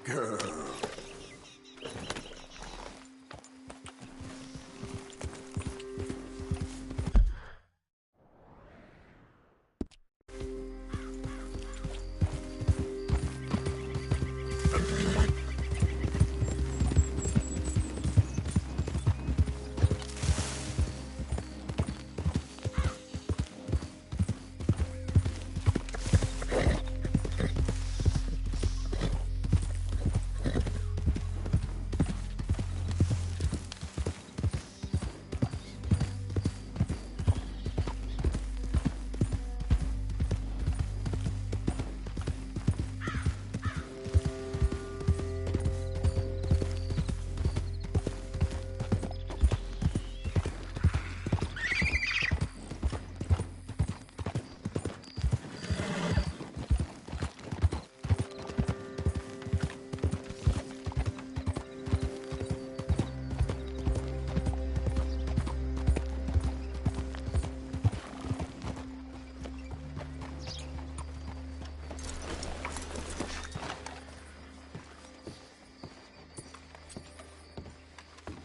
girl.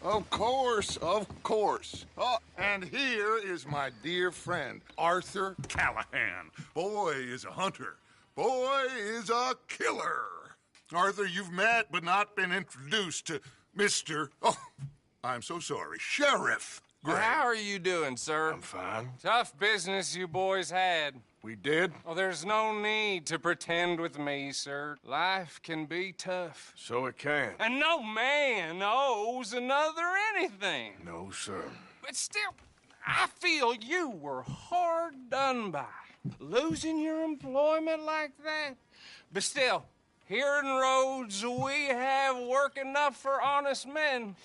Of course, of course. Oh, and here is my dear friend, Arthur Callahan. Boy is a hunter. Boy is a killer. Arthur, you've met but not been introduced to Mr. Oh, I'm so sorry, Sheriff Gray. How are you doing, sir? I'm fine. Tough business you boys had. We did? Oh, there's no need to pretend with me, sir. Life can be tough. So it can. And no man owes another anything. No, sir. But still, I feel you were hard done by. Losing your employment like that. But still, here in Rhodes, we have work enough for honest men.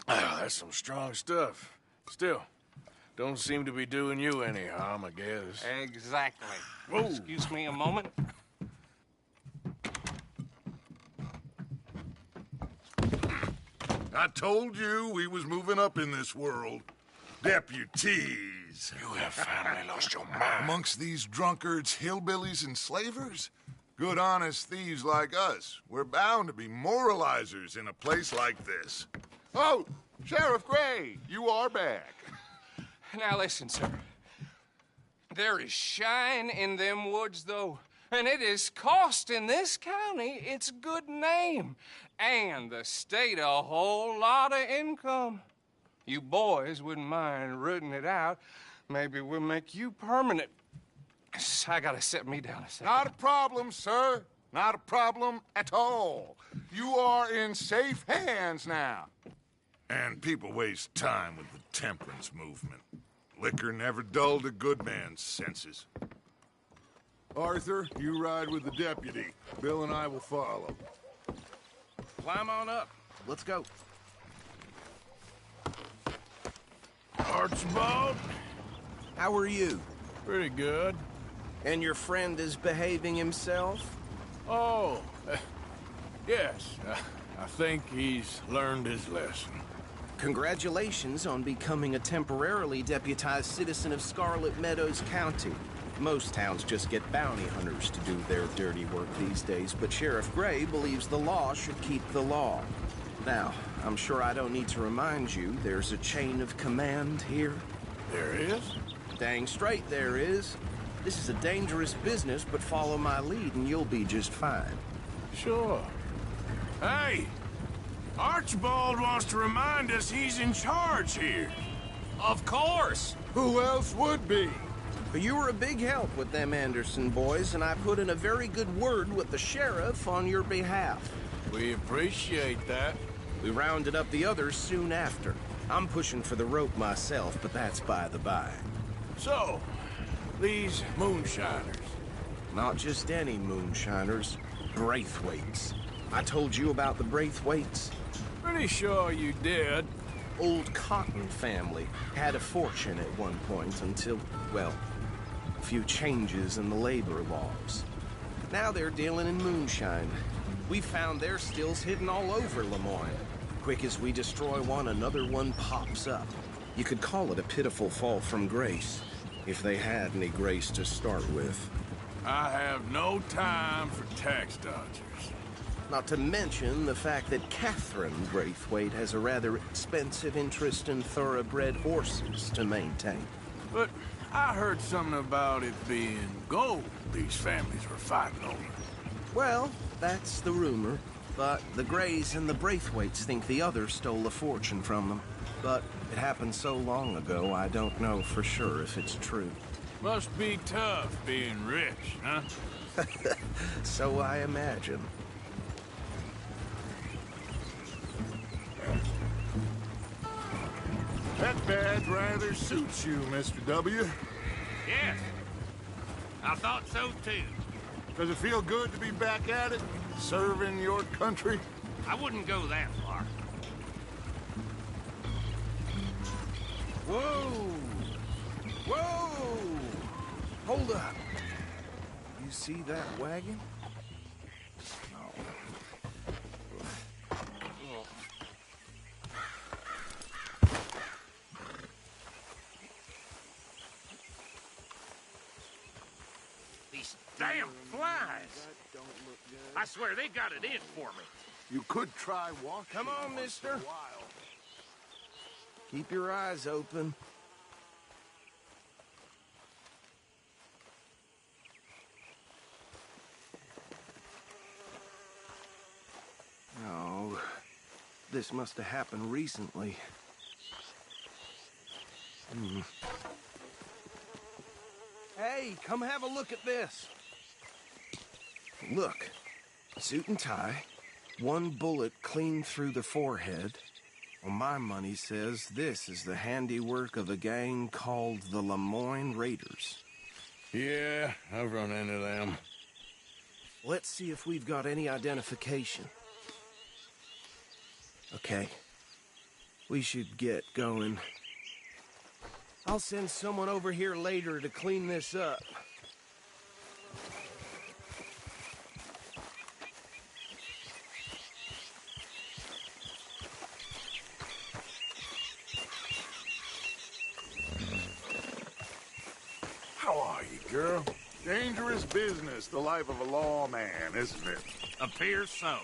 Ah, that's some strong stuff. Still, don't seem to be doing you any harm, I guess. Exactly. Whoa. Excuse me a moment. I told you we was moving up in this world. Deputies. You have finally lost your mind. Amongst these drunkards, hillbillies, and slavers? Good honest thieves like us. We're bound to be moralizers in a place like this. Oh, Sheriff Gray, you are back. Now listen, sir. There is shine in them woods, though, and it is costing this county its good name and the state a whole lot of income. You boys wouldn't mind rooting it out. Maybe we'll make you permanent. I gotta set me down a second. Not a problem, sir. Not a problem at all. You are in safe hands now. And people waste time with the temperance movement. Liquor never dulled a good man's senses. Arthur, you ride with the deputy. Bill and I will follow. Climb on up. Let's go. Archibald? How are you? Pretty good. And your friend is behaving himself? Oh, yes. I think he's learned his lesson. Congratulations on becoming a temporarily deputized citizen of Scarlet Meadows County. Most towns just get bounty hunters to do their dirty work these days, but Sheriff Gray believes the law should keep the law. Now, I'm sure I don't need to remind you there's a chain of command here. There is? Dang straight there is. This is a dangerous business, but follow my lead and you'll be just fine. Sure. Hey! Archibald wants to remind us he's in charge here. Of course. Who else would be? But you were a big help with them Anderson boys, and I put in a very good word with the sheriff on your behalf. We appreciate that. We rounded up the others soon after. I'm pushing for the rope myself, but that's by the by. So, these moonshiners. Not just any moonshiners, Braithwaites. I told you about the Braithwaites? Pretty sure you did. Old Cotton family had a fortune at one point until, well, a few changes in the labor laws. Now they're dealing in moonshine. We found their stills hidden all over Lemoyne. Quick as we destroy one, another one pops up. You could call it a pitiful fall from grace, if they had any grace to start with. I have no time for tax dodgers. Not to mention the fact that Catherine Braithwaite has a rather expensive interest in thoroughbred horses to maintain. But I heard something about it being gold these families were fighting over. Well, that's the rumor. But the Greys and the Braithwaites think the others stole a fortune from them. But it happened so long ago, I don't know for sure if it's true. Must be tough being rich, huh? So I imagine. That badge rather suits you, Mr. W. Yes. I thought so, too. Does it feel good to be back at it, serving your country? I wouldn't go that far. Whoa! Whoa! Hold up. You see that wagon? These damn flies. I swear they got it in for me. You could try walking. Come on, once mister. in a while. Keep your eyes open. Oh, this must have happened recently. Hey, come have a look at this. Look, suit and tie, one bullet clean through the forehead. Well, my money says this is the handiwork of a gang called the Lemoyne Raiders. Yeah, I've run into them. Let's see if we've got any identification. Okay. We should get going. I'll send someone over here later to clean this up. How are you, girl? Dangerous business, the life of a lawman, isn't it? Appears so.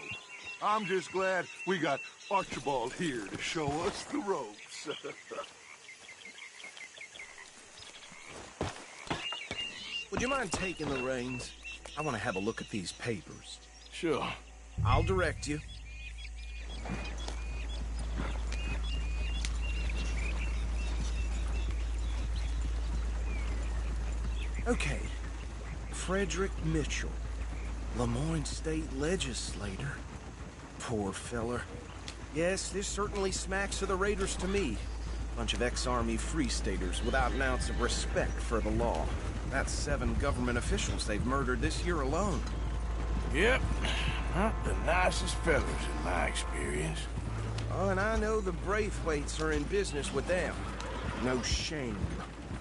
I'm just glad we got Archibald here to show us the ropes. Would you mind taking the reins? I want to have a look at these papers. Sure. I'll direct you. Okay. Frederick Mitchell, Lemoyne State Legislator. Poor feller. Yes, this certainly smacks of the Raiders to me. Bunch of ex-Army Free Staters without an ounce of respect for the law. That's 7 government officials they've murdered this year alone. Yep. Not the nicest fellas in my experience. Oh, and I know the Braithwaites are in business with them. No shame.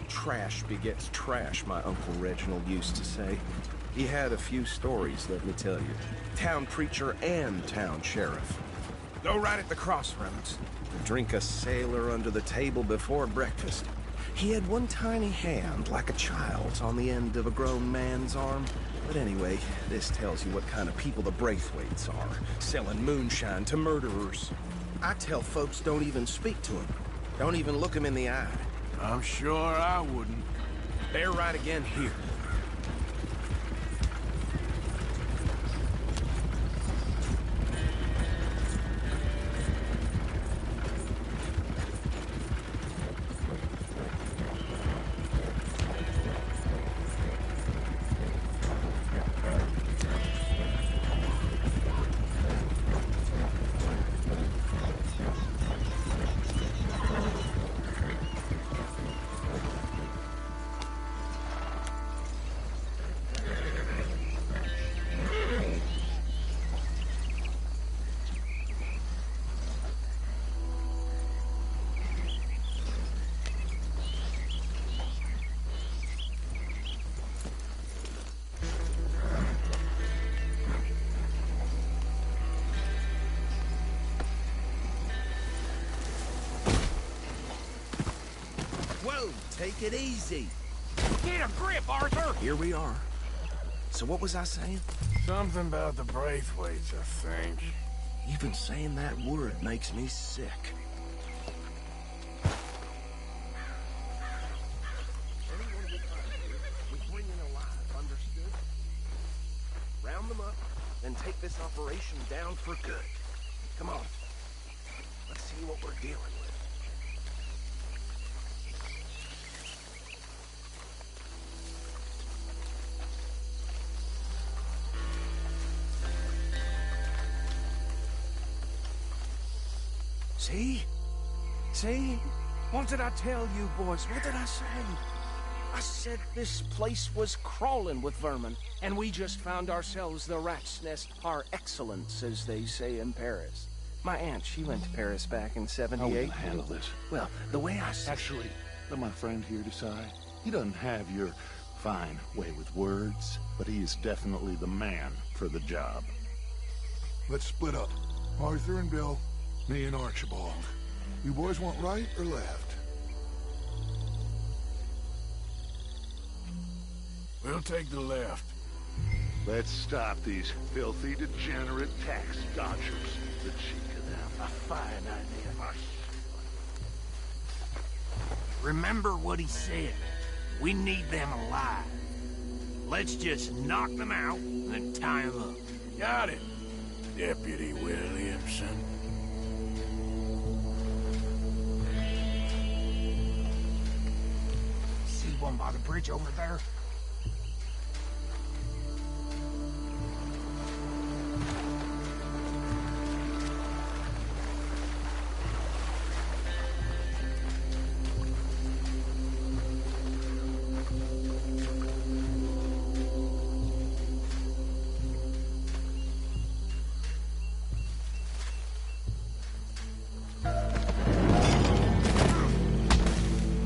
Trash begets trash, my Uncle Reginald used to say. He had a few stories, let me tell you. Town preacher and town sheriff. Go right at the crossroads. Drink a sailor under the table before breakfast. He had one tiny hand, like a child's, on the end of a grown man's arm. But anyway, this tells you what kind of people the Braithwaites are, selling moonshine to murderers. I tell folks don't even speak to him. Don't even look him in the eye. I'm sure I wouldn't. They're right again here. Whoa, take it easy. Get a grip, Arthur! Here we are. So what was I saying? Something about the Braithwaites, I think. Even saying that word makes me sick. Anyone we find here, we bring in alive, understood? Round them up, then take this operation down for good. Come on. Let's see what we're dealing with. See? See? What did I tell you, boys? What did I say? I said this place was crawling with vermin, and we just found ourselves the rat's nest par excellence, as they say in Paris. My aunt, she went to Paris back in '78. How are we gonna handle this? Well, the way I see Actually, let my friend here decide. He doesn't have your fine way with words, but he is definitely the man for the job. Let's split up. Arthur and Bill, me and Archibald. You boys want right or left? We'll take the left. Let's stop these filthy, degenerate tax dodgers. The cheek of them. A fine idea. Remember what he said. We need them alive. Let's just knock them out and then tie them up. Got it, Deputy Williamson. See one by the bridge over there?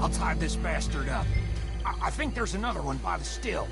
I'll tie this bastard up. I think there's another one by the still.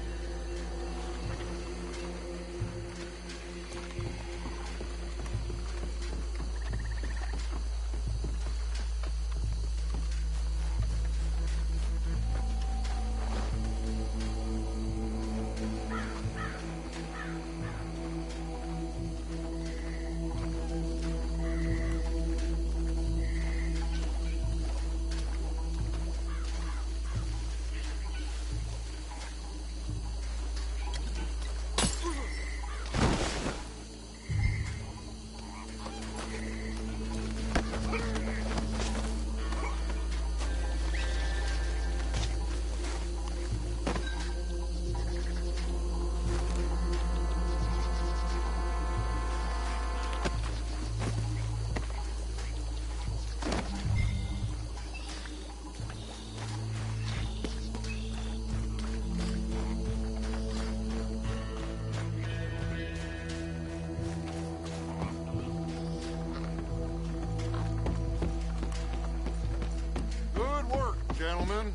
Good work, gentlemen.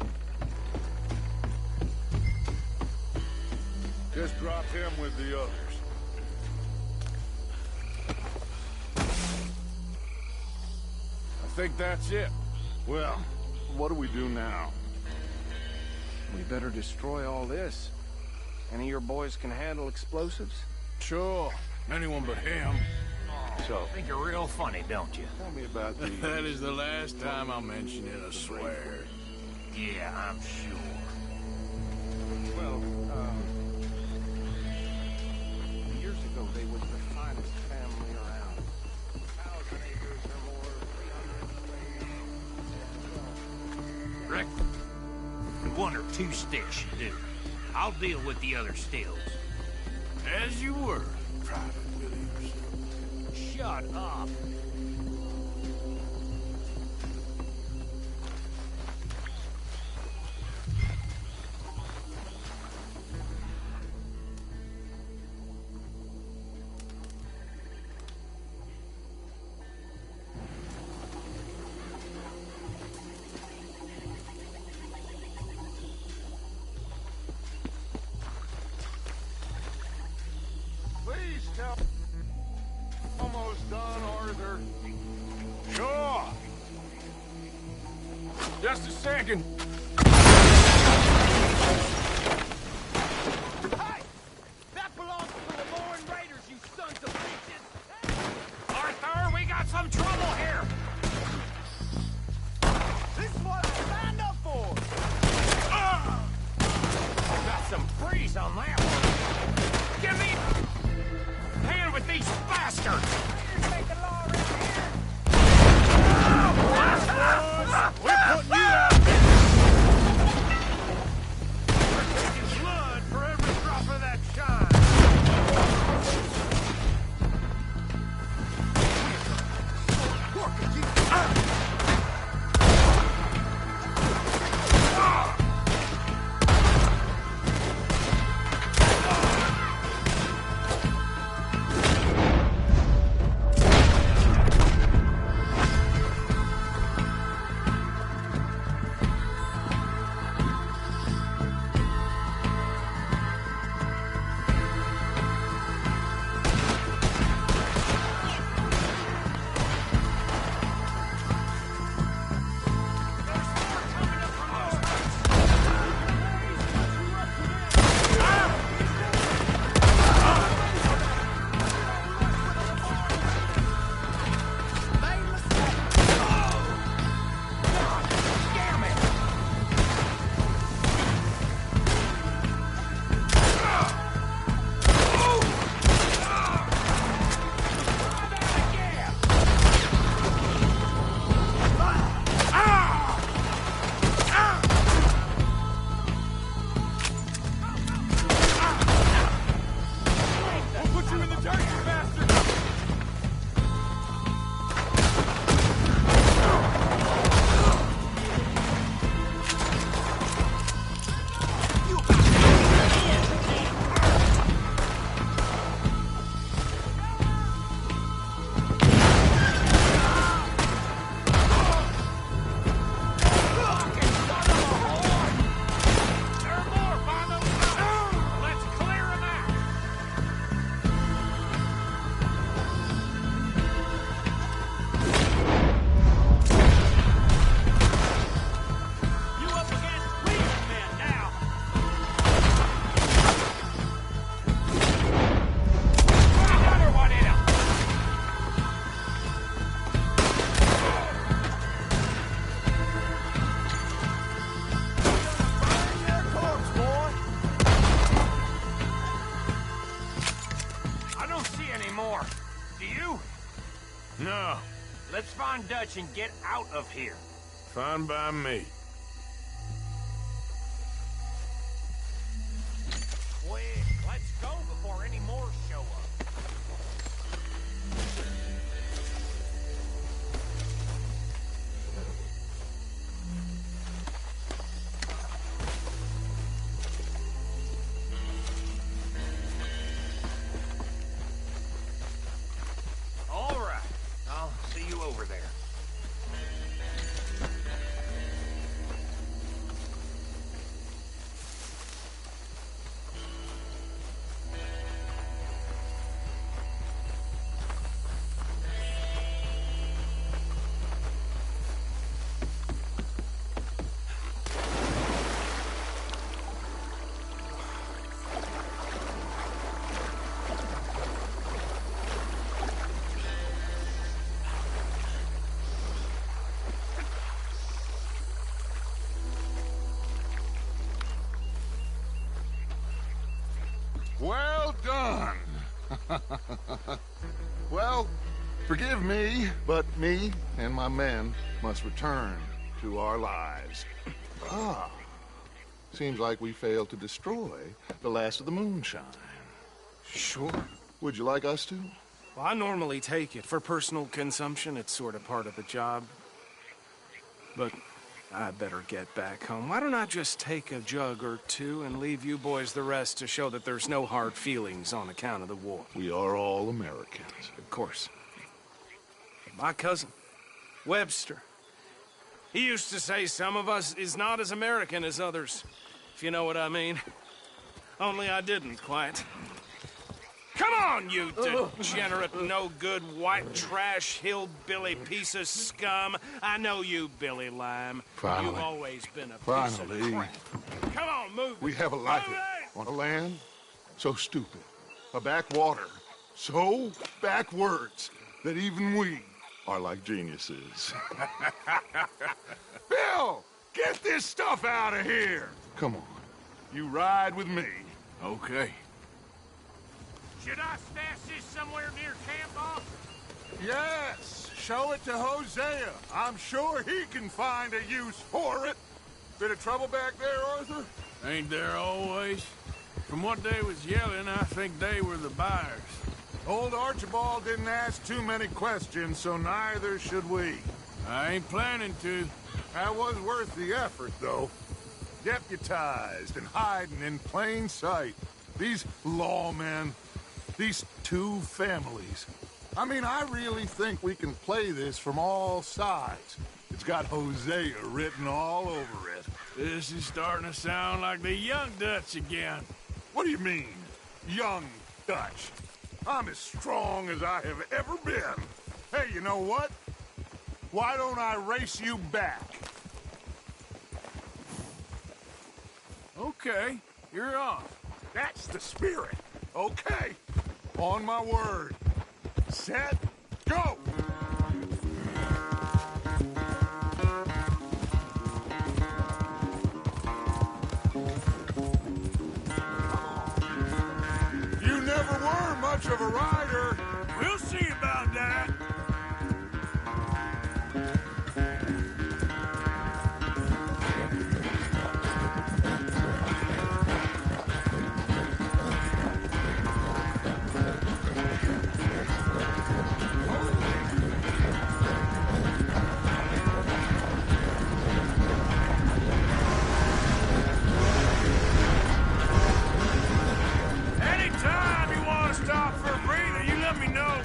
Just drop him with the others. I think that's it. Well, what do we do now? we better destroy all this. Any of your boys can handle explosives? Sure. Anyone but him. So, Think you're real funny, don't you? tell me about the... That is the last time I'll mention it, I swear. Yeah, I'm sure. Well, years ago they were the finest family around. 1,000 acres or more, 300 Reckon one or two sticks should do. I'll deal with the other stills. As you were, Private Williams. Shut up. Please tell... Almost done, Arthur. Sure. Just a second. Hey! Let's find Dutch and get out of here. Fine by me. Quick, let's go before any more show up. All right, I'll see you over there. Well done. Well, forgive me, but me and my men must return to our lives. Seems like we failed to destroy the last of the moonshine. Sure. Would you like us to? Well, I normally take it. For personal consumption, it's sort of part of the job. But I better get back home. Why don't I just take a jug or two and leave you boys the rest to show that there's no hard feelings on account of the war? We are all Americans. Of course. My cousin, Webster, he used to say some of us is not as American as others, if you know what I mean. Only I didn't quite. Come on, you degenerate, no-good, white trash, hillbilly piece of scum. I know you, Billy Lime. Finally. You've always been a piece Finally. of crap. Come on, move it. We have a life Move it! on a land so stupid, a backwater so backwards that even we are like geniuses. Bill, get this stuff out of here. Come on, you ride with me. Okay. Should I stash this somewhere near camp, boss? Yes, show it to Hosea. I'm sure he can find a use for it. Bit of trouble back there, Arthur? Ain't there always? From what they was yelling, I think they were the buyers. Old Archibald didn't ask too many questions, so neither should we. I ain't planning to. That was worth the effort, though. Deputized and hiding in plain sight. These lawmen, these two families. I mean, I really think we can play this from all sides. It's got Hosea written all over it. This is starting to sound like the young Dutch again. What do you mean, young Dutch? I'm as strong as I have ever been. Hey, you know what? Why don't I race you back? Okay, you're off. That's the spirit. Okay. On my word. Set, go! You never were much of a rider. We'll see about that. Anytime you want to stop for a breather, you let me know.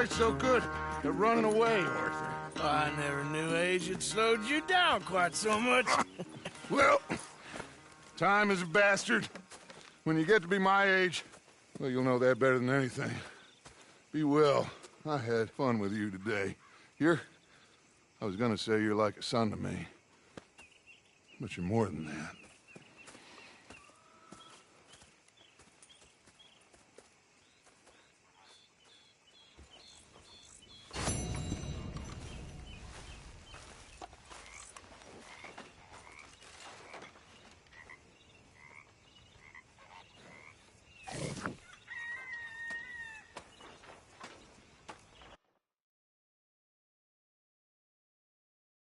quite so good at running away, Arthur. Oh, I never knew age had slowed you down quite so much. Well, time is a bastard. When you get to be my age, well, you'll know that better than anything. Be well. I had fun with you today. I was gonna say you're like a son to me. But you're more than that.